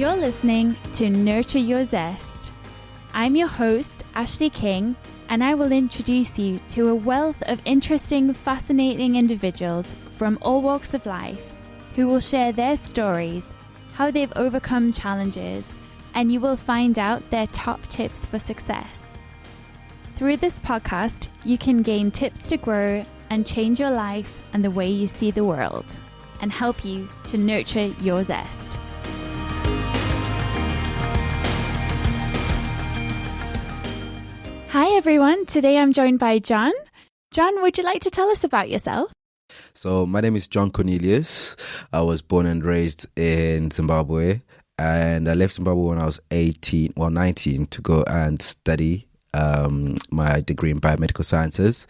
You're listening to Nurture Your Zest. I'm your host, Ashleigh King, and I will introduce you to a wealth of interesting, fascinating individuals from all walks of life who will share their stories, how they've overcome challenges, and you will find out their top tips for success. Through this podcast, you can gain tips to grow and change your life and the way you see the world, and help you to nurture your zest. Hi everyone, today I'm joined by John. John, would you like to tell us about yourself? So my name is John Cornilious. I was born and raised in Zimbabwe, and I left Zimbabwe when I was 19 to go and study my degree in biomedical sciences.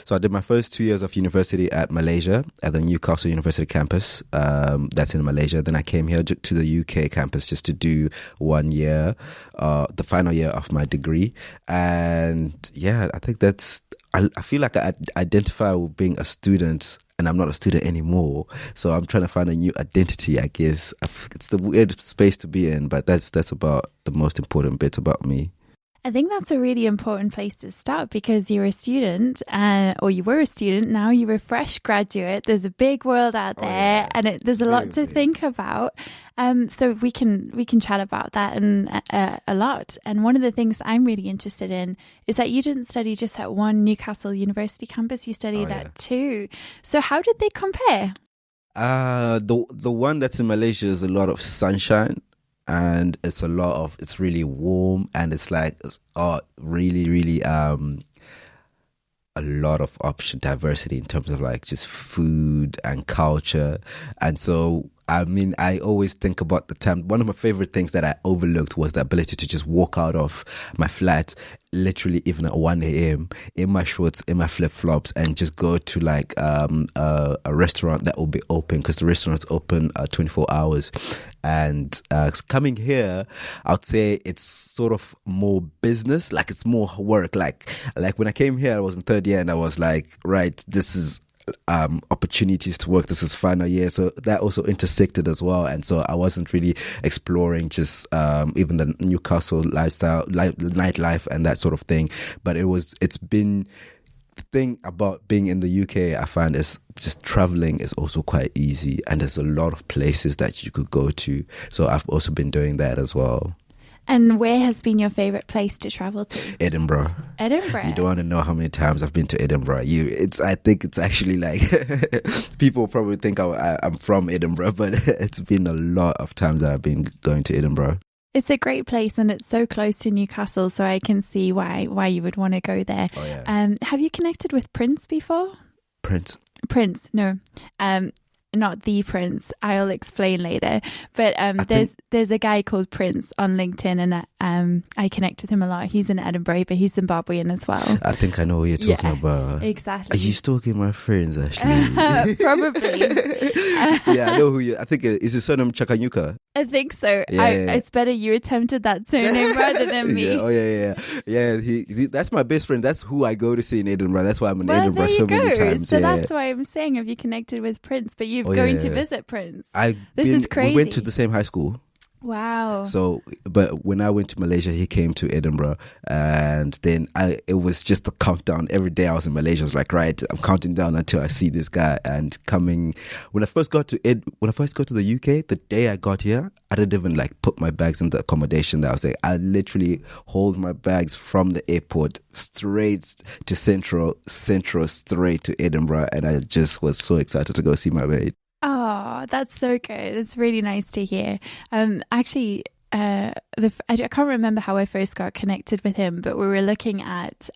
So I did my first 2 years of university at Malaysia, at the Newcastle University campus. That's in Malaysia. Then I came here to the UK campus just to do 1 year, the final year of my degree. And yeah, I think I feel like I identify with being a student, and I'm not a student anymore. So I'm trying to find a new identity, I guess. It's the weird space to be in, but that's about the most important bits about me. I think that's a really important place to start because you're a student, or you were a student, now you're a fresh graduate. There's a big world out there, and there's a lot to think about. So we can chat about that and a lot. And one of the things I'm really interested in is that you didn't study just at one Newcastle University campus, you studied at two. So how did they compare? The one that's in Malaysia is a lot of sunshine. And it's really warm, and it's like really a lot of option diversity in terms of like just food and culture. And so I mean, I always think about the time. One of my favorite things that I overlooked was the ability to just walk out of my flat, literally even at 1 a.m. in my shorts, in my flip-flops, and just go to like a restaurant that will be open, because the restaurant's open 24 hours. And coming here, I would say it's sort of more business, like it's more work. Like when I came here, I was in third year, and I was like, right, this is opportunities to work. This is final year, so that also intersected as well. And so I wasn't really exploring just even the Newcastle lifestyle, nightlife, and that sort of thing. But it's been the thing about being in the UK. I find is just traveling is also quite easy, and there's a lot of places that you could go to. So I've also been doing that as well. And where has been your favourite place to travel to? Edinburgh. Edinburgh. You don't want to know how many times I've been to Edinburgh. I think it's actually like people probably think I'm from Edinburgh, but it's been a lot of times that I've been going to Edinburgh. It's a great place, and it's so close to Newcastle, so I can see why you would want to go there. Oh, yeah. Have you connected with Prince before? Prince, no. Not the Prince. I'll explain later. But there's a guy called Prince on LinkedIn, and I connect with him a lot. He's in Edinburgh, but he's Zimbabwean as well. I think I know what you're talking about. Exactly. Are you stalking my friends, actually? Probably. Yeah, I know who you. I think is his surname Chakanyuka. I think so. Yeah. It's better you attempted that surname rather than me. Yeah. Oh yeah. He that's my best friend. That's who I go to see in Edinburgh. That's why I'm in Edinburgh there you so go. many times. So that's why I'm saying, have you connected with Prince? But you're going to visit Prince. This is crazy. We went to the same high school. Wow. So, but when I went to Malaysia, he came to Edinburgh, and then it was just a countdown. Every day I was in Malaysia, I was like, right, I'm counting down until I see this guy. And when I first got to the UK, the day I got here, I didn't even like put my bags in the accommodation that I was like, I literally hold my bags from the airport straight to Central, straight to Edinburgh. And I just was so excited to go see my mate. Oh, that's so good. It's really nice to hear. Actually, I can't remember how I first got connected with him, but we were looking at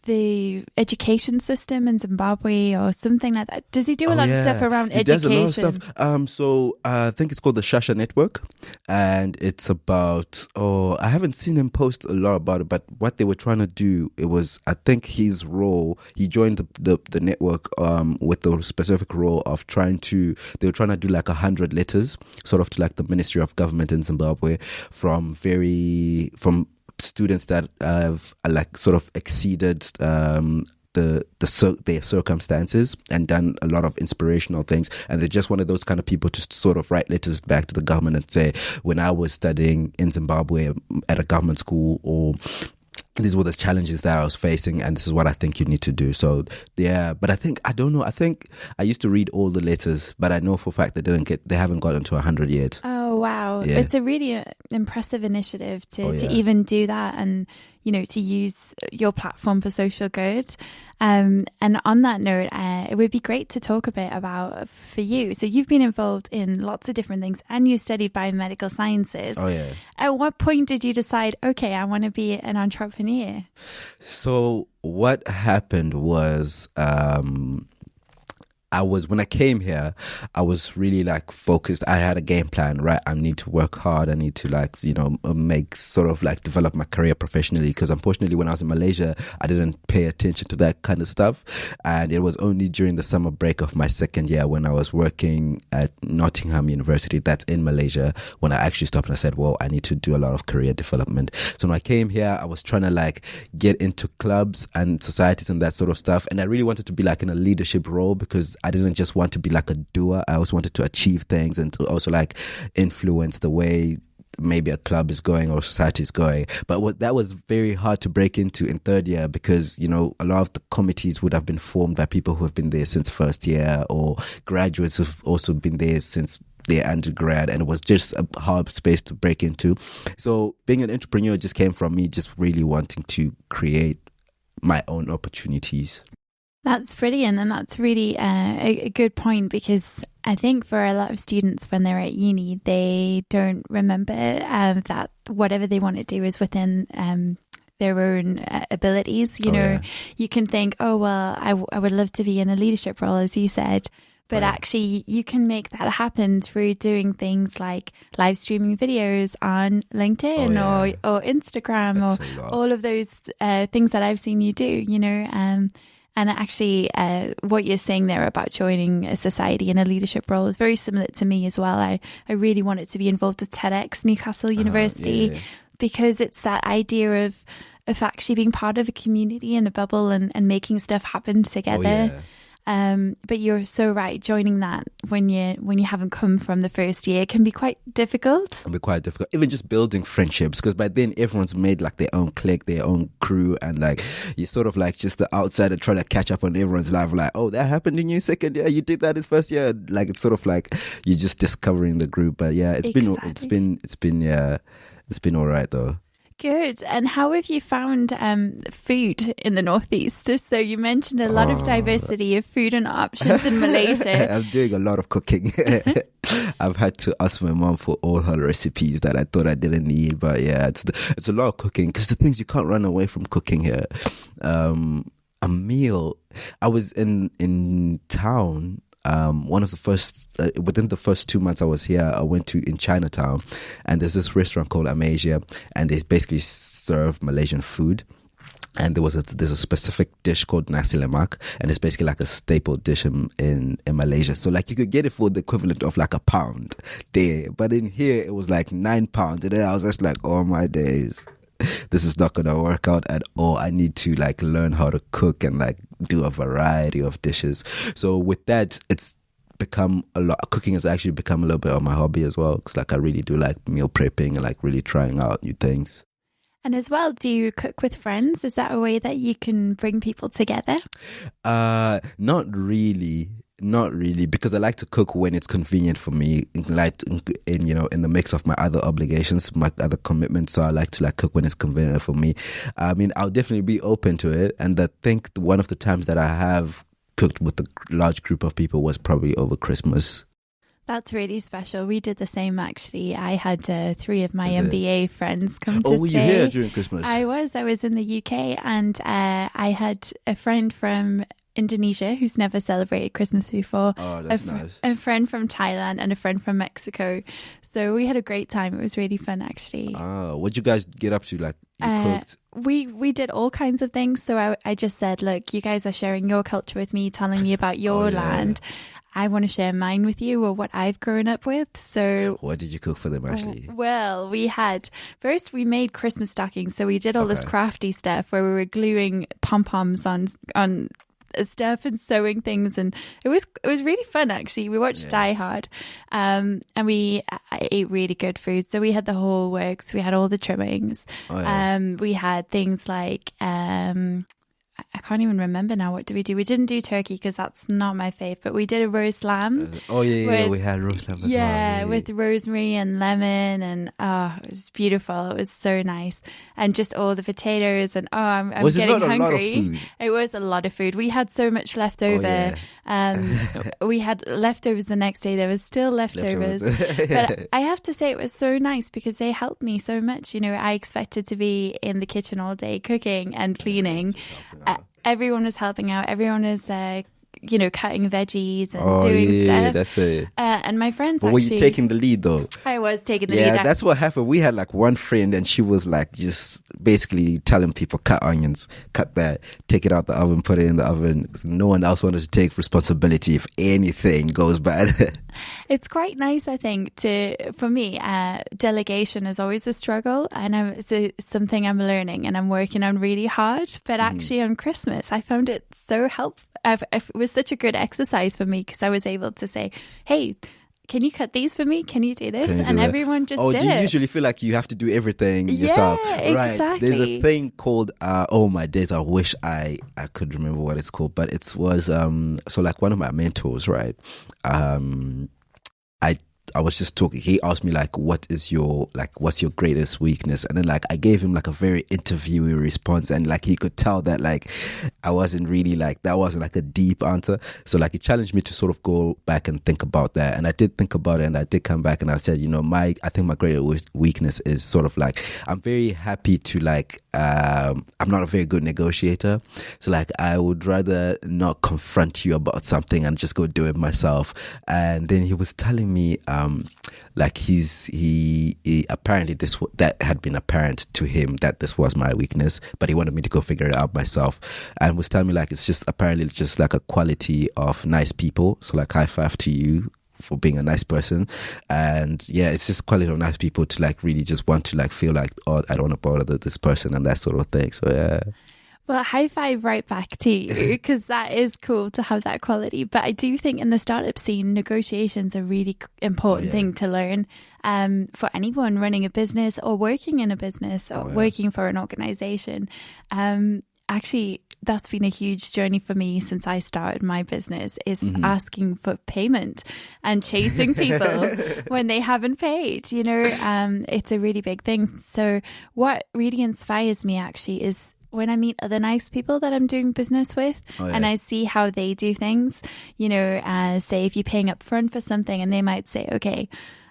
the education system in Zimbabwe or something like that. Does he do a lot of stuff around education? He does a lot of stuff. So I think it's called the Shasha Network, and it's about, I haven't seen him post a lot about it, but what they were trying to do, it was, I think his role, he joined the network with the specific role of they were trying to do like 100 letters, sort of to like the Ministry of Government in Zimbabwe from students that have like sort of exceeded their circumstances and done a lot of inspirational things. And they're just one of those kind of people to sort of write letters back to the government and say, when I was studying in Zimbabwe at a government school, or these were the challenges that I was facing, and this is what I think you need to do. So yeah, but I think I used to read all the letters, but I know for a fact they haven't gotten to 100 yet. Oh wow, yeah. It's a really impressive initiative to even do that, and to use your platform for social good. And on that note, it would be great to talk a bit about for you. So you've been involved in lots of different things, and you studied biomedical sciences. Oh yeah. At what point did you decide, okay, I want to be an entrepreneur? So what happened was, when I came here, I was really like focused. I had a game plan, right? I need to work hard. I need to develop my career professionally, because unfortunately when I was in Malaysia, I didn't pay attention to that kind of stuff. And it was only during the summer break of my second year, when I was working at Nottingham University, that's in Malaysia, when I actually stopped and I said, well, I need to do a lot of career development. So when I came here, I was trying to get into clubs and societies and that sort of stuff. And I really wanted to be in a leadership role, because I didn't just want to be a doer. I also wanted to achieve things and to also influence the way maybe a club is going or society is going. But that was very hard to break into in third year, because a lot of the committees would have been formed by people who have been there since first year, or graduates who've also been there since their undergrad, and it was just a hard space to break into. So being an entrepreneur just came from me just really wanting to create my own opportunities. That's brilliant, and that's really a good point, because I think for a lot of students when they're at uni, they don't remember that whatever they want to do is within their own abilities. You can think, oh, well, I would love to be in a leadership role, as you said. But actually, you can make that happen through doing things like live streaming videos on LinkedIn or Instagram, or all of those things that I've seen you do, And actually, what you're saying there about joining a society in a leadership role is very similar to me as well. I really wanted to be involved with TEDx Newcastle University, because it's that idea of actually being part of a community and a bubble and making stuff happen together. But you're so right. Joining that when you haven't come from the first year can be quite difficult. It can be quite difficult. Even just building friendships, because by then everyone's made their own clique, their own crew, and you're sort of just the outsider trying to catch up on everyone's life. Oh, that happened in your second year. You did that in first year. It's sort of you're just discovering the group. But yeah, it's been all right though. Good. And how have you found food in the Northeast? So you mentioned a lot of diversity of food and options in Malaysia. I'm doing a lot of cooking. I've had to ask my mom for all her recipes that I thought I didn't need. But yeah, it's a lot of cooking, because the things you can't run away from cooking here. A meal. I was in town. One of the first within the first 2 months I was here, I went in Chinatown, and there's this restaurant called Amasia, and they basically serve Malaysian food. And there's a specific dish called nasi lemak, and it's basically a staple dish in Malaysia. So you could get it for the equivalent of £1 there, but in here it was £9, and then I was just oh my days, this is not gonna work out at all. I need to learn how to cook and do a variety of dishes. So with that, it's become a lot. Cooking has actually become a little bit of my hobby as well, because I really do meal prepping and really trying out new things. And as well, do you cook with friends? Is that a way that you can bring people together? Not really, because I like to cook when it's convenient for me, in the mix of my other obligations, my other commitments. So I like to cook when it's convenient for me. I mean, I'll definitely be open to it. And I think one of the times that I have cooked with a large group of people was probably over Christmas. That's really special. We did the same, actually. I had 3 of my MBA friends come to stay. Oh, were you here during Christmas? I was in the UK, and I had a friend from Indonesia who's never celebrated Christmas before. Oh, that's nice. A friend from Thailand and a friend from Mexico. So we had a great time. It was really fun, actually. Oh, what'd you guys get up to? You cooked? We did all kinds of things. So I just said, look, you guys are sharing your culture with me, telling me about your land. I want to share mine with you, or what I've grown up with. So what did you cook for them, Ashleigh? Well, we made Christmas stockings. So we did all this crafty stuff where we were gluing pom-poms on stuff and sewing things, and it was really fun. Actually, we watched Die Hard, and I ate really good food. So we had the whole works. We had all the trimmings. We had things like I can't even remember now. What did we do? We didn't do turkey because that's not my fave, but we did a roast lamb. We had roast lamb as well. Yeah, with rosemary and lemon, and it was beautiful. It was so nice, and just all the potatoes, and I'm getting hungry. It was a lot of food. We had so much left over. We had leftovers the next day. There was still leftovers. But I have to say it was so nice because they helped me so much. I expected to be in the kitchen all day cooking and cleaning. Everyone was helping out. Everyone was cutting veggies and doing stuff. That's it. And my friends were you taking the lead though? I was taking the lead. Yeah, that's what happened. We had like one friend and she was like just basically telling people cut onions, cut that, take it out the oven, put it in the oven. No one else wanted to take responsibility if anything goes bad. It's quite nice, I think, for me, delegation is always a struggle, and it's something I'm learning and I'm working on really hard. But actually on Christmas, I found it so helpful. It was such a good exercise for me because I was able to say, hey, can you cut these for me? Can you do this? Everyone just did it. Oh, do you usually feel like you have to do everything yourself? Right. Exactly. There's a thing called, my days, I wish I could remember what it's called, but it was, so like one of my mentors, right? I was just talking, he asked me like, what's your greatest weakness? And then like, I gave him like a very interviewee response, and like, he could tell that like, I wasn't really like, that wasn't like a deep answer. So like, he challenged me to sort of go back and think about that. And I did think about it, and I did come back and I said, I think my greatest weakness is sort of like, I'm very happy to like, I'm not a very good negotiator. So like, I would rather not confront you about something and just go do it myself. And then he was telling me, like he apparently that had been apparent to him that this was my weakness, but he wanted me to go figure it out myself, and was telling me like it's just apparently just like a quality of nice people. So like, high five to you for being a nice person. And it's just quality of nice people to like really just want to like feel like, oh, I don't want to bother this person and that sort of thing. So yeah. Well, high five right back to you, because that is cool to have that quality. But I do think in the startup scene, negotiations are a really important thing to learn for anyone running a business or working in a business or working for an organization. Actually, that's been a huge journey for me since I started my business, is asking for payment and chasing people when they haven't paid. It's a really big thing. So what really inspires me actually is when I meet other nice people that I'm doing business with, and I see how they do things, say if you're paying up front for something and they might say, okay,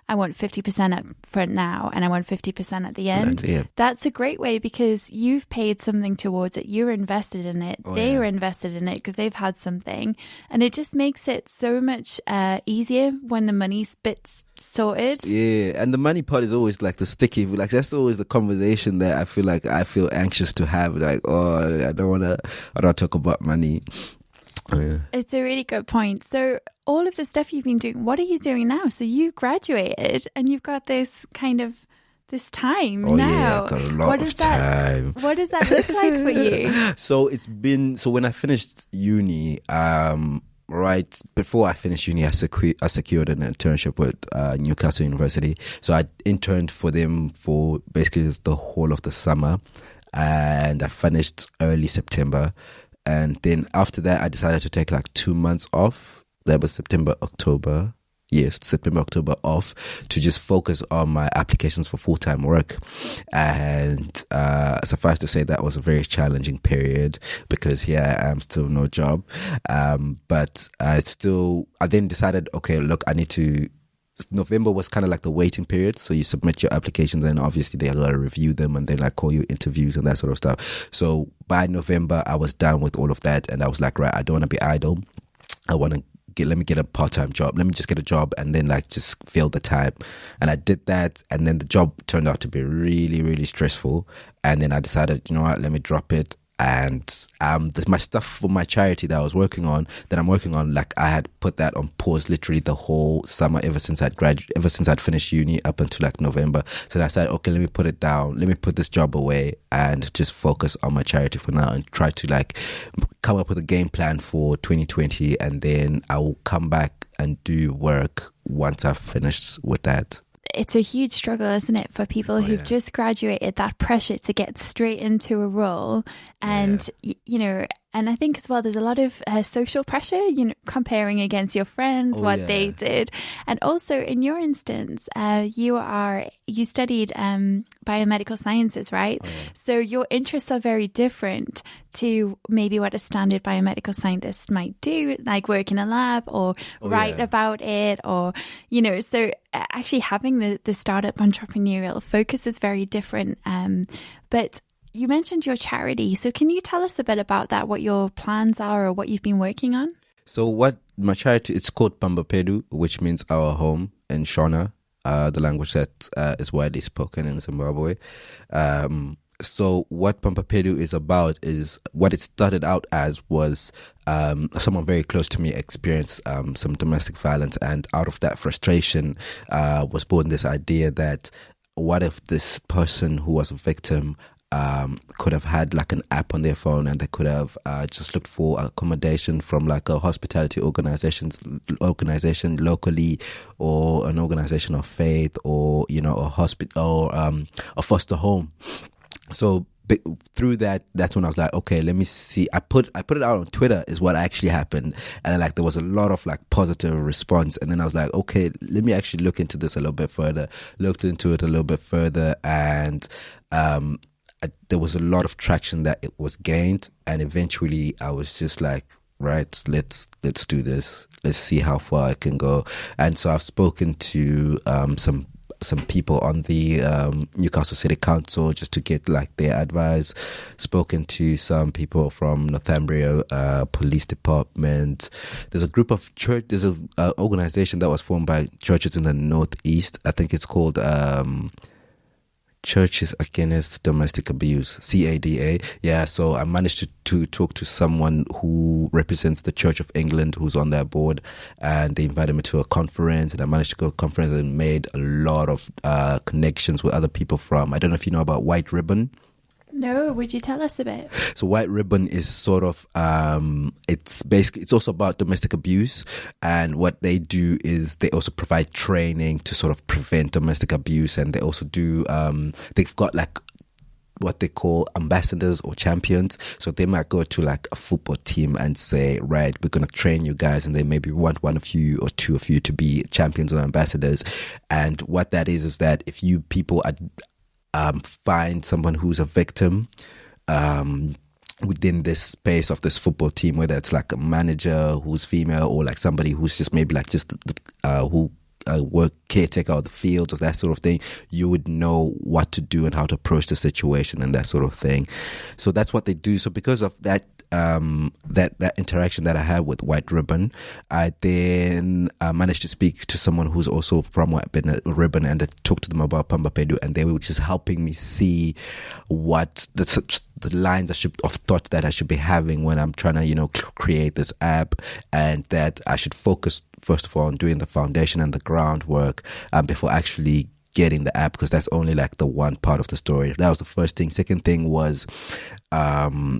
I want 50% up front now and I want 50% at the end. That's a great way because you've paid something towards it. You're invested in it. They were invested in it because they've had something. And it just makes it so much easier when the money bit's sorted. Yeah, and the money part is always like the sticky, like that's always the conversation that I feel anxious to have. Like, I don't talk about money. It's a really good point. So all of the stuff you've been doing, what are you doing now? So you graduated and you've got this kind of this time now. I've got a lot of time. What does that look like for you? So when I finished uni, right before I finished uni, I secured an internship with Newcastle University. So I interned for them for basically the whole of the summer, and I finished early September. And then after that, I decided to take like 2 months off. That was September, October off to just focus on my applications for full-time work. And suffice to say, that was a very challenging period because here I am, still no job. But I then decided, okay, look, November was kind of like the waiting period. So you submit your applications and obviously they gotta review them and they like call you interviews and that sort of stuff. So by November, I was done with all of that. And I was like, right, I don't want to be idle. Let me get a part-time job. Let me just get a job and then like just fill the time. And I did that. And then the job turned out to be really, really stressful. And then I decided, you know what, let me drop it. and my stuff for my charity that I'm working on, like I had put that on pause literally the whole summer ever since I'd finished uni up until like November. So then I said, okay, let me put it down, let me put this job away and just focus on my charity for now and try to like come up with a game plan for 2020, and then I will come back and do work once I've finished with that. It's a huge struggle, isn't it, for people who've just graduated, that pressure to get straight into a role. And, you know, and I think as well, there's a lot of social pressure, you know, comparing against your friends, they did. And also in your instance, you studied biomedical sciences, right? So your interests are very different to maybe what a standard biomedical scientist might do, like work in a lab or write about it, or, you know, so actually having the startup entrepreneurial focus is very different. But you mentioned your charity. So can you tell us a bit about that, what your plans are or what you've been working on? So what my charity, it's called Pamba Pedu, which means our home in Shona, the language that is widely spoken in Zimbabwe. So what Pamba Pedu is about is, what it started out as was someone very close to me experienced some domestic violence, and out of that frustration was born this idea that what if this person who was a victim could have had like an app on their phone, and they could have just looked for accommodation from like a hospitality organization locally, or an organization of faith, or, you know, a hospital, or a foster home. So through that's when I was like, okay, let me see. I put it out on Twitter is what actually happened, and like there was a lot of like positive response. And then I was like, okay, let me actually look into this a little bit further. Looked into it a little bit further, and there was a lot of traction that it was gained, and eventually I was just like, right, let's do this. Let's see how far I can go. And so I've spoken to some people on the Newcastle City Council just to get like their advice. Spoken to some people from Northumbria Police Department. There's a group of there's an organization that was formed by churches in the Northeast. I think it's called Churches Against Domestic Abuse, CADA. Yeah, so I managed to talk to someone who represents the Church of England, who's on their board, and they invited me to a conference, and I managed to go to a conference and made a lot of connections with other people from, I don't know if you know about White Ribbon. No, would you tell us a bit? So White Ribbon is sort of, it's also about domestic abuse. And what they do is they also provide training to sort of prevent domestic abuse. And they also do, they've got like what they call ambassadors or champions. So they might go to like a football team and say, right, we're going to train you guys. And they maybe want one of you or two of you to be champions or ambassadors. And what that is that if you people are, find someone who's a victim within this space of this football team, whether it's like a manager who's female, or like somebody who's just maybe like just who work caretaker of the field or that sort of thing, you would know what to do and how to approach the situation and that sort of thing. So that's what they do. So because of that that interaction that I had with White Ribbon, I then managed to speak to someone who's also from White Ribbon, and I talked to them about Pamba Pedu, and they were just helping me see what the lines of thought that I should be having when I'm trying to, you know, create this app, and that I should focus first of all on doing the foundation and the groundwork before actually getting the app, because that's only like the one part of the story. That was the first thing. Second thing was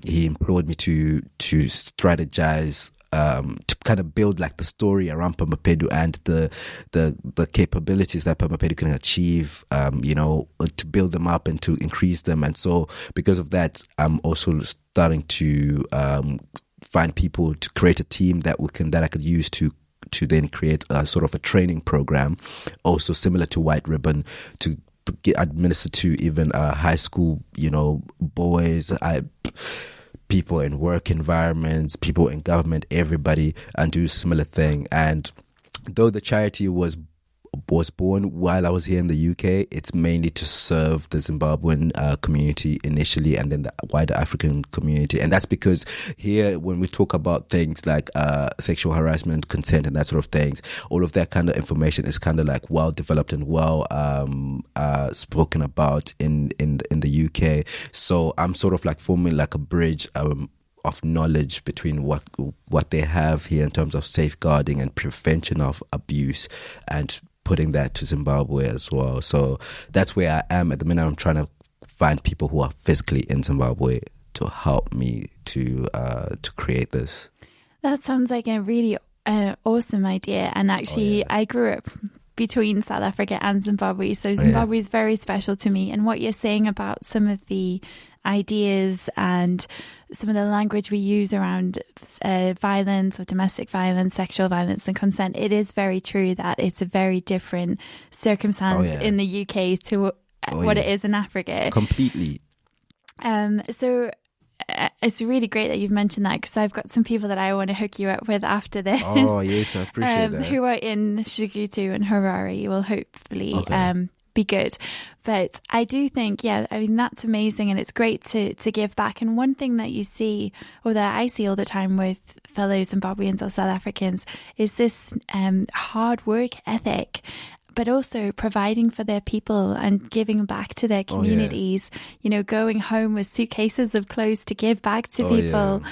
he implored me to strategize, to kind of build like the story around Pamba Pedu and the capabilities that Pamba Pedu can achieve, you know, to build them up and to increase them. And so because of that, I'm also starting to find people to create a team that I could use to then create a sort of a training program, also similar to White Ribbon, to get administered to even high school, you know, boys, people in work environments, people in government, everybody, and do a similar thing. And though the charity was was born while I was here in the UK. It's mainly to serve the Zimbabwean community initially, and then the wider African community. And that's because here, when we talk about things like sexual harassment, consent, and that sort of things, all of that kind of information is kind of like well developed and well spoken about in the UK. So I'm sort of like forming like a bridge of knowledge between what they have here in terms of safeguarding and prevention of abuse, and putting that to Zimbabwe as well. So that's where I am at the minute. I'm trying to find people who are physically in Zimbabwe to help me to create this. That sounds like a really awesome idea. And actually, I grew up between South Africa and Zimbabwe, so Zimbabwe is very special to me. And what you're saying about some of the ideas and some of the language we use around violence or domestic violence, sexual violence and consent, it is very true that it's a very different circumstance in the UK to what it is in Africa. Completely. So it's really great that you've mentioned that, because I've got some people that I want to hook you up with after this. Oh, yes, I appreciate that. Who are in Shigutu and Harare will hopefully be good. But I do think, that's amazing, and it's great to give back. And one thing that you see, or that I see all the time with fellow Zimbabweans or South Africans, is this hard work ethic, but also providing for their people and giving back to their communities, going home with suitcases of clothes to give back to people.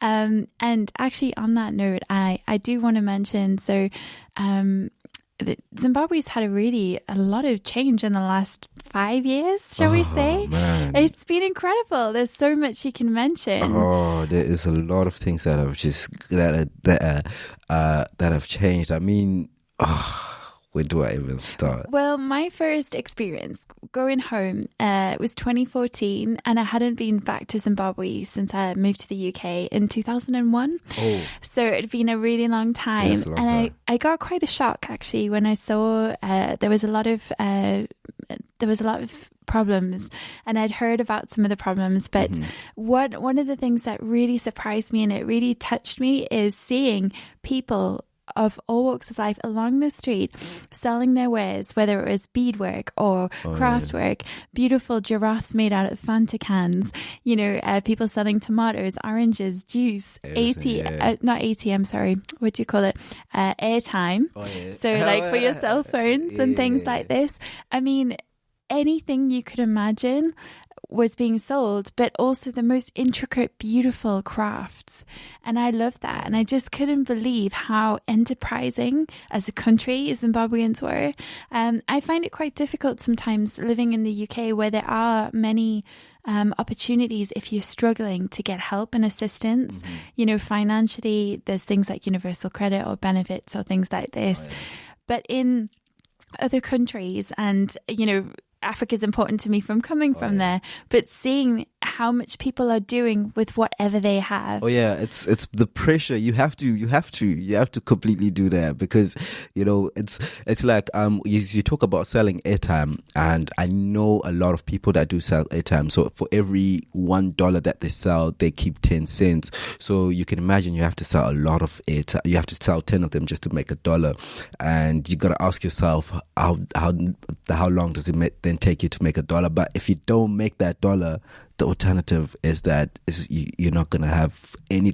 And actually on that note, I do want to mention, Zimbabwe's had a lot of change in the last 5 years, shall we say? Man. It's been incredible. There's so much you can mention. Oh, there is a lot of things that have that have changed. I mean, where do I even start? Well, my first experience going home was 2014, and I hadn't been back to Zimbabwe since I moved to the UK in 2001. Oh. So it'd been a really long time. Yes, time. I got quite a shock, actually, when I saw there was a lot of problems, and I'd heard about some of the problems, but one of the things that really surprised me and it really touched me is seeing people of all walks of life along the street selling their wares, whether it was beadwork or craft work, beautiful giraffes made out of Fanta cans, people selling tomatoes, oranges, juice, not ATM, sorry, what do you call it? Airtime. So like for your cell phones and things like this. I mean, anything you could imagine was being sold, but also the most intricate, beautiful crafts. And I love that. And I just couldn't believe how enterprising as a country Zimbabweans were. I find it quite difficult sometimes living in the UK, where there are many opportunities if you're struggling to get help and assistance. Financially, there's things like universal credit or benefits or things like this. But in other countries, and Africa is important to me from coming from there, but seeing how much people are doing with whatever they have. It's the pressure. You have to completely do that, because it's like you talk about selling airtime, and I know a lot of people that do sell airtime. So for every $1 that they sell, they keep 10 cents. So you can imagine you have to sell a lot of airtime. You have to sell 10 of them just to make $1, and you got to ask yourself how long does it then take you to make $1? But if you don't make that $1, the alternative is that you're not going to have any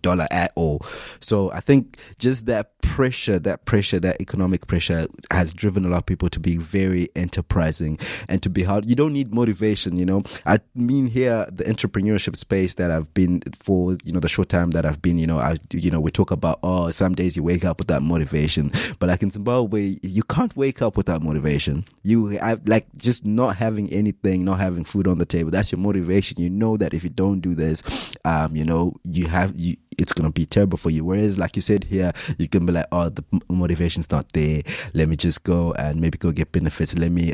dollar at all. So I think just that economic pressure has driven a lot of people to be very enterprising and to be hard. You don't need motivation, I mean, here, the entrepreneurship space that I've been for, the short time that I've been, we talk about, some days you wake up with that motivation, but like in Zimbabwe, you can't wake up without motivation. Just not having anything, not having food on the table, that's your motivation. You know that if you don't do this, it's going to be terrible for you. Whereas, like you said here, you can be like, the motivation's not there. Let me just go and maybe go get benefits. Let me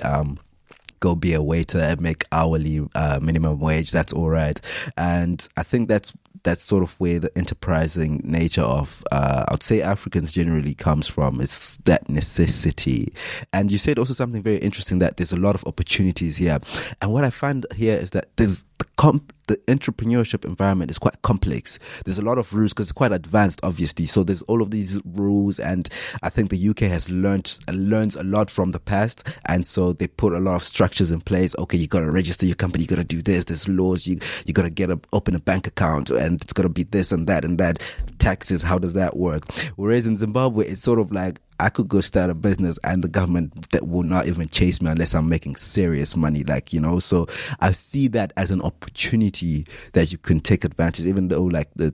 go be a waiter and make hourly minimum wage. That's all right. And I think that's sort of where the enterprising nature of, I'd say, Africans generally comes from. It's that necessity. And you said also something very interesting, that there's a lot of opportunities here. And what I find here is that there's the entrepreneurship environment is quite complex. There's a lot of rules because it's quite advanced, obviously. So there's all of these rules, and I think the UK has learns a lot from the past, and so they put a lot of structures in place. Okay, you got to register your company, you got to do this. There's laws. You got to open a bank account, and it's got to be this and that and that. Taxes. How does that work? Whereas in Zimbabwe, it's sort of like, I could go start a business and the government that will not even chase me unless I'm making serious money, so I see that as an opportunity that you can take advantage, even though the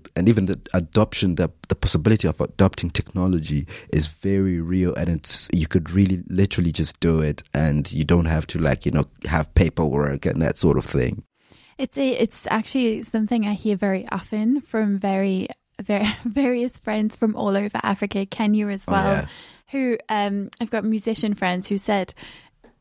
adoption, the possibility of adopting technology is very real, and you could really literally just do it, and you don't have to have paperwork and that sort of thing. It's actually something I hear very often from various friends from all over Africa, Kenya as well, who I've got musician friends who said,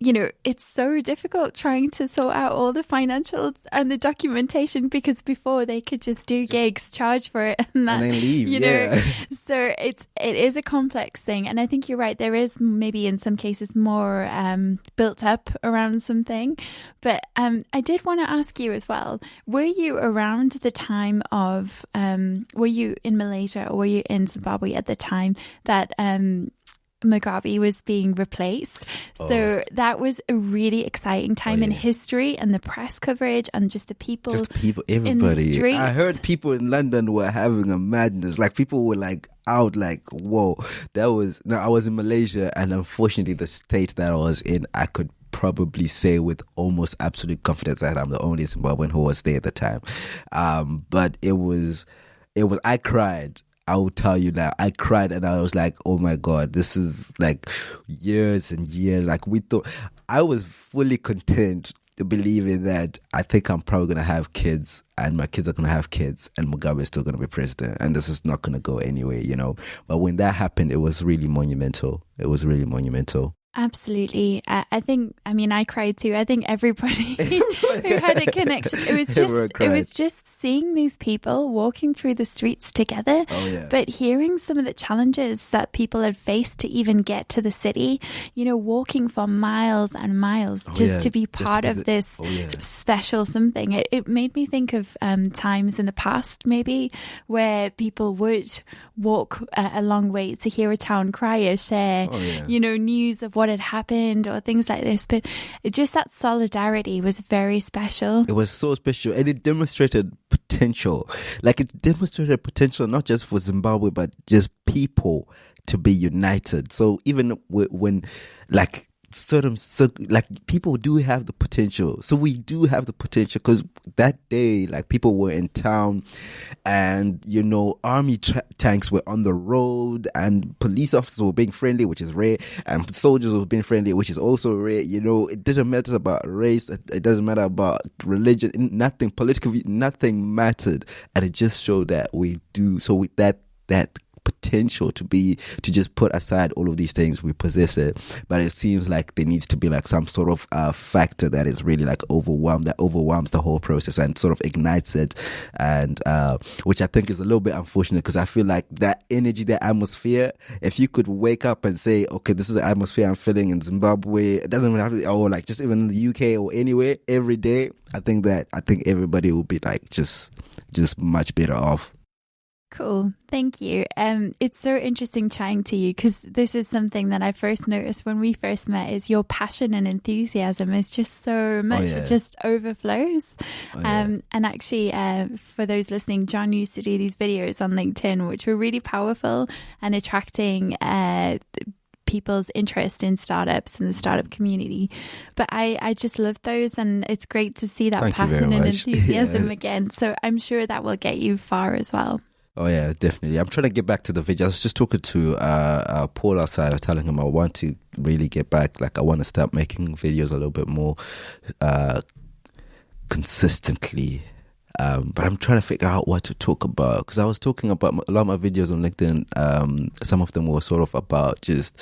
it's so difficult trying to sort out all the financials and the documentation, because before they could just do gigs, charge for it, and then leave. So it is a complex thing, and I think you're right. There is maybe in some cases more built up around something, but I did want to ask you as well. Were you around the time of? Were you in Malaysia or were you in Zimbabwe at the time that Mugabe was being replaced? So that was a really exciting time in history, and the press coverage and just the people, everybody. In the streets. I heard people in London were having a madness. People were out, whoa. I was in Malaysia, and unfortunately the state that I was in, I could probably say with almost absolute confidence that I'm the only Zimbabwean who was there at the time. But it was, I cried. I will tell you now, I cried, and I was like, oh my God, this is years and years. We thought, I was fully content believing that I think I'm probably going to have kids, and my kids are going to have kids, and Mugabe is still going to be president, and this is not going to go anywhere, But when that happened, it was really monumental. Absolutely. I cried too. I think everybody who had a connection. It was just seeing these people walking through the streets together, but hearing some of the challenges that people had faced to even get to the city, walking for miles and miles to be part of this special something. It made me think of times in the past, maybe, where people would walk a long way to hear a town crier share, news of what had happened or things like this. But just that solidarity was very special. It was so special, and it demonstrated potential. It demonstrated potential not just for Zimbabwe, but just people to be united. So even when people do have the potential. So we do have the potential, because that day, people were in town, and army tanks were on the road, and police officers were being friendly, which is rare, and soldiers were being friendly, which is also rare. It didn't matter about race, it doesn't matter about religion, nothing political, nothing mattered, and it just showed that we do. So with that potential to just put aside all of these things, we possess it, but it seems like there needs to be some sort of factor that is really overwhelms the whole process and sort of ignites it, and which I think is a little bit unfortunate, because I feel like that energy, that atmosphere, if you could wake up and say, okay, this is the atmosphere I'm feeling in Zimbabwe, it doesn't even have to, or just even in the UK or anywhere, every day, I think everybody will be just much better off. Cool. Thank you. It's so interesting chatting to you, because this is something that I first noticed when we first met, is your passion and enthusiasm is just so much. It just overflows. And actually, for those listening, John used to do these videos on LinkedIn, which were really powerful and attracting people's interest in startups and the startup community. But I just love those, and it's great to see that passion and enthusiasm again. So I'm sure that will get you far as well. Oh yeah, definitely. I'm trying to get back to the video. I was just talking to Paul outside. I'm telling him I want to really get back. I want to start making videos a little bit more consistently. But I'm trying to figure out what to talk about, because I was talking about a lot of my videos on LinkedIn. Some of them were sort of about just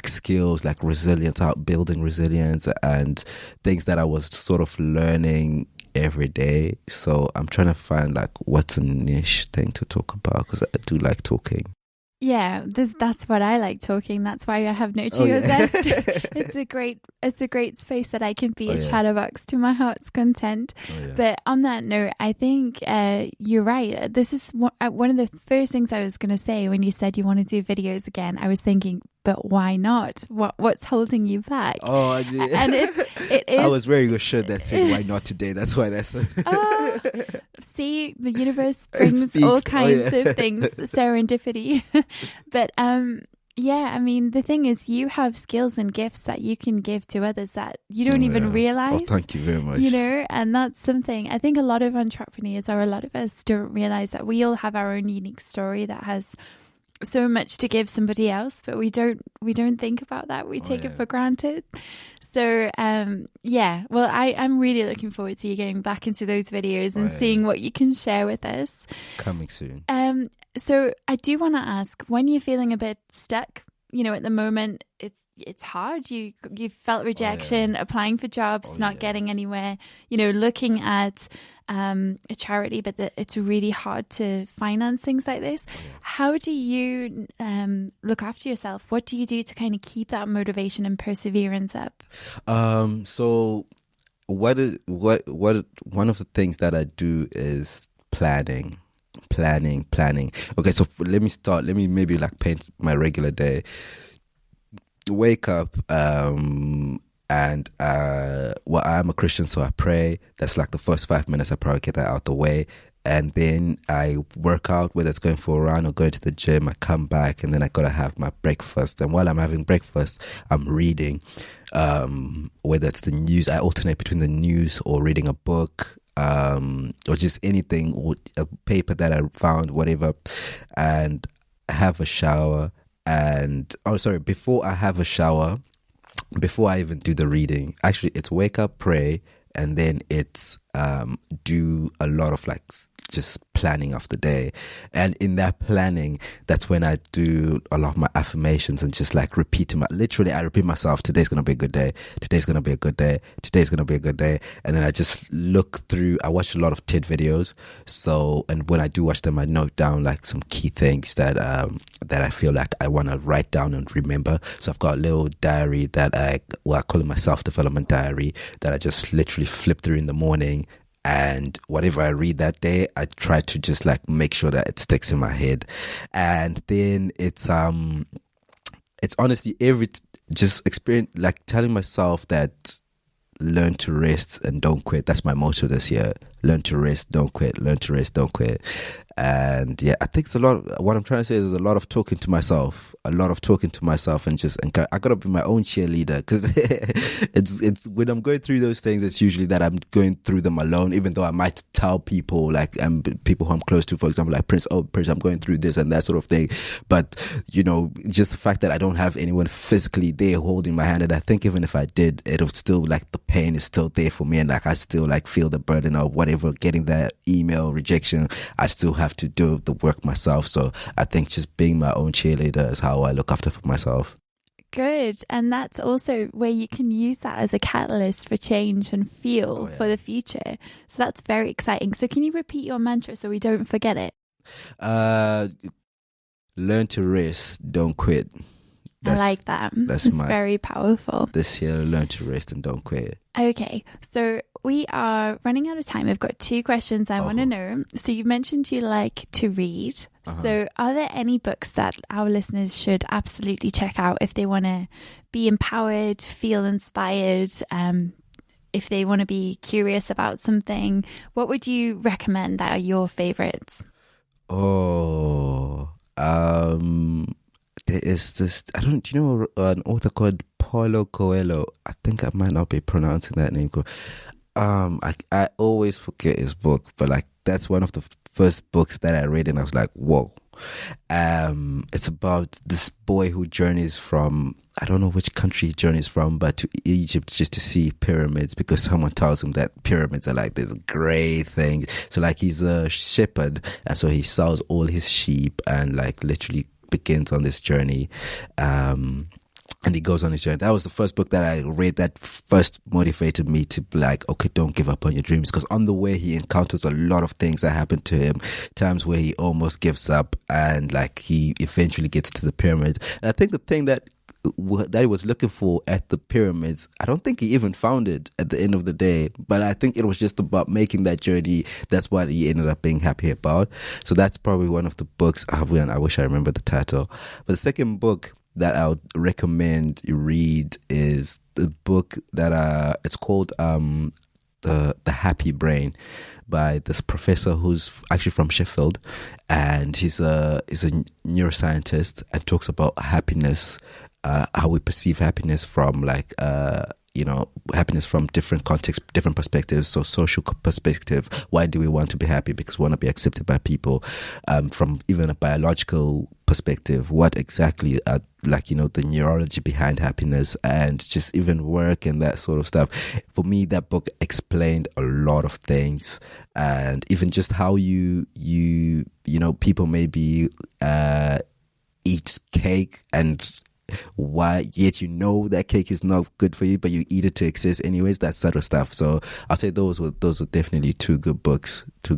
skills, resilience, building resilience, and things that I was sort of learning every day. So I'm trying to find what's a niche thing to talk about, because I do like talking. Yeah, that's what I like talking. That's why I have Nurture Your Zest. It's a great space that I can be a chatterbox to my heart's content. But on that note, I think you're right. This is one of the first things I was going to say when you said you want to do videos again. I was thinking, but why not? What's holding you back? Oh, and it is. I was wearing a shirt that said "Why not today?" That's why that's. See, the universe brings all kinds of things, serendipity. But yeah, I mean, the thing is, you have skills and gifts that you can give to others that you don't even realize. Oh, thank you very much. You know, and that's something I think a lot of entrepreneurs, or a lot of us, don't realize, that we all have our own unique story that has so much to give somebody else, but we don't think about that. We take it for granted. So well, I'm really looking forward to you getting back into those videos and seeing what you can share with us. Coming soon. So I do want to ask, when you're feeling a bit stuck, you know, at the moment, it's hard. You felt rejection, applying for jobs, not getting anywhere, you know, looking at a charity, but it's really hard to finance things like this. How do you look after yourself? What do you do to kind of keep that motivation and perseverance up? So one of the things that I do is planning. Okay, so let me maybe like paint my regular day. Wake up, and I'm a Christian, so I pray. That's like the first 5 minutes. I probably get that out the way, and then I work out, whether it's going for a run or going to the gym. I come back, and then I gotta have my breakfast. And while I'm having breakfast, I'm reading, whether it's the news. I alternate between the news or reading a book, or just anything, or a paper that I found, whatever, and have a shower. And before I have a shower, before I even do the reading, actually it's wake up, pray, and then it's do a lot of like just planning of the day. And in that planning, that's when I do a lot of my affirmations and just like I repeat myself, today's going to be a good day. Today's going to be a good day. Today's going to be a good day. And then I just I watch a lot of TED videos. So, and when I do watch them, I note down like some key things that I feel like I want to write down and remember. So I've got a little diary that I call it my self-development diary, that I just literally flip through in the morning. And whatever I read that day, I try to just like make sure that it sticks in my head. And then it's honestly just experience, like telling myself that learn to rest and don't quit. That's my motto this year. Learn to rest, don't quit. Learn to rest, don't quit. And yeah, I think it's a lot. What I'm trying to say is a lot of talking to myself. And just, and I gotta be my own cheerleader, because it's when I'm going through those things, it's usually that I'm going through them alone. Even though I might tell people, like people who I'm close to, for example, like Prince, I'm going through this and that sort of thing. But you know, just the fact that I don't have anyone physically there holding my hand, and I think even if I did, it'll still, like, the pain is still there for me, and like I still like feel the burden of whatever, getting that email rejection. I still have to do the work myself. So I think just being my own cheerleader is how I look after for myself. Good. And that's also where you can use that as a catalyst for change and fuel for the future. So that's very exciting. So can you repeat your mantra so we don't forget it? Learn to rest, don't quit. I like that. It's very powerful. This year, learn to rest and don't quit. Okay, so we are running out of time. I've got 2 questions I want to know. So you mentioned you like to read. So are there any books that our listeners should absolutely check out if they want to be empowered, feel inspired, if they want to be curious about something? What would you recommend that are your favorites? There is this, do you know an author called Paulo Coelho? I think I might not be pronouncing that name. I always forget his book, but like that's one of the first books that I read, and I was like, whoa. It's about this boy who journeys from, I don't know which country he journeys from, but to Egypt just to see pyramids, because someone tells him that pyramids are like this great thing. So like he's a shepherd, and so he sells all his sheep and like literally begins on this journey. And he goes on his journey. That was the first book that I read that first motivated me to be like, okay, don't give up on your dreams. Because on the way, he encounters a lot of things that happen to him, times where he almost gives up, and like he eventually gets to the pyramid. And I think the thing that he was looking for at the pyramids, I don't think he even found it at the end of the day, but I think it was just about making that journey. That's what he ended up being happy about. So that's probably one of the books. I wish I remember the title. But the second book that I would recommend you read is the book that it's called the Happy Brain, by this professor who's actually from Sheffield, and he's a neuroscientist, and talks about happiness, how we perceive happiness from like happiness from different contexts, different perspectives. So social perspective, why do we want to be happy? Because we want to be accepted by people. From even a biological perspective, what exactly are the neurology behind happiness, and just even work and that sort of stuff. For me, that book explained a lot of things, and even just how people maybe eat cake, and why yet that cake is not good for you, but you eat it to excess anyways, that sort of stuff. So I'll say those are definitely two good books to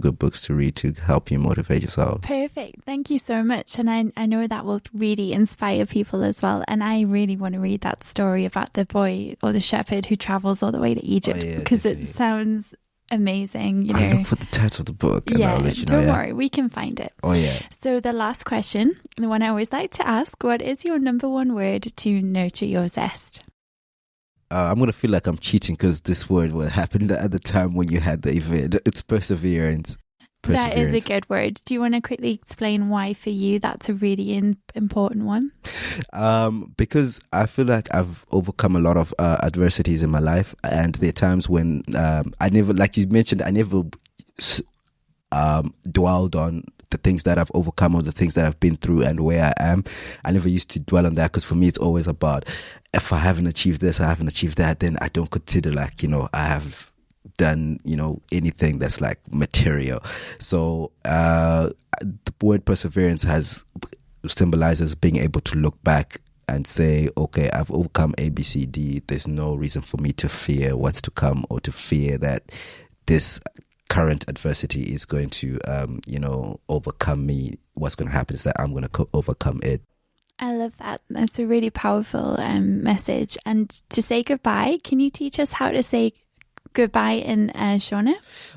read to help you motivate yourself. Perfect. Thank you so much. And I know that will really inspire people as well. And I really want to read that story about the boy or the shepherd who travels all the way to Egypt, because definitely. It sounds amazing. I look for the title of the book. And I'll let you know, don't worry, we can find it. Oh yeah. So the last question, the one I always like to ask, what is your number one word to nurture your zest? I'm going to feel like I'm cheating because this word happened at the time when you had the event. It's perseverance. That is a good word. Do you want to quickly explain why for you that's a really important one? Because I feel like I've overcome a lot of adversities in my life, and there are times when I never, like you mentioned, I never dwelled on the things that I've overcome or the things that I've been through and where I am. I never used to dwell on that, because for me it's always about, if I haven't achieved this, I haven't achieved that, then I don't consider I have done anything that's like material. So the word perseverance symbolizes being able to look back and say, okay, I've overcome A, B, C, D. There's no reason for me to fear what's to come, or to fear that this current adversity is going to overcome me. What's going to happen is that I'm going to overcome it. I love that. That's a really powerful message. And to say goodbye, can you teach us how to say goodbye in Shona?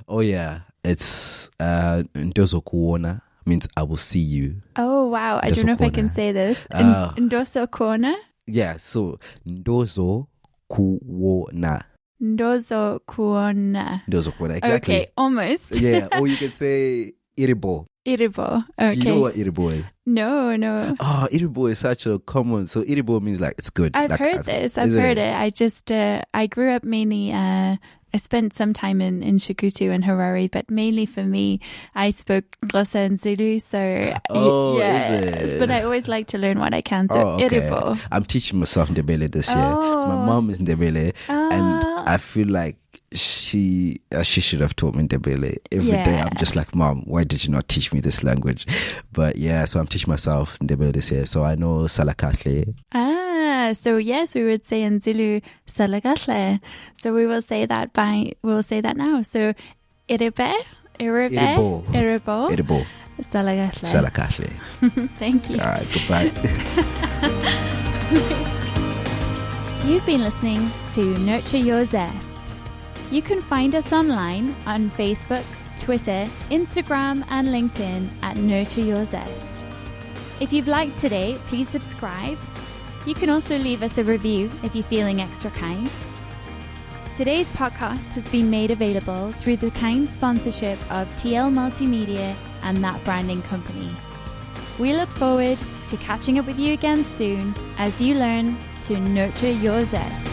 Oh yeah, it's Ndozo kuona, means I will see you. Oh wow, I don't know if I can say this. Ndozo kuona? Yeah, so Ndozo kuona. Ndozo kuona. Ndozo kuona, exactly. Okay, almost. Yeah, or you can say iribo. Iribo, okay. Do you know what iribo is? No. Oh, iribo is such a common. So iribo means like it's good. I've heard this. I've heard it. I just I grew up mainly. I spent some time in Shikutu and Harare, but mainly for me, I spoke Xhosa and Zulu. So is it? But I always like to learn what I can. So okay. iribo. I'm teaching myself Ndebele this year. So my mom is Ndebele, and I feel like she should have taught me Ndebele every day. I'm just like, Mom, why did you not teach me this language? But yeah, so I'm teaching myself Ndebele this year. So I know Salakahle. So yes, we would say in Zulu Salakahle. So we will say that now. So Iribo, Salakahle. Thank you. All right, goodbye. You've been listening to Nurture Your Zest. You can find us online on Facebook, Twitter, Instagram and LinkedIn at Nurture Your Zest. If you've liked today, please subscribe. You can also leave us a review if you're feeling extra kind. Today's podcast has been made available through the kind sponsorship of TL Multimedia and That Branding Company. We look forward to catching up with you again soon as you learn to nurture your zest.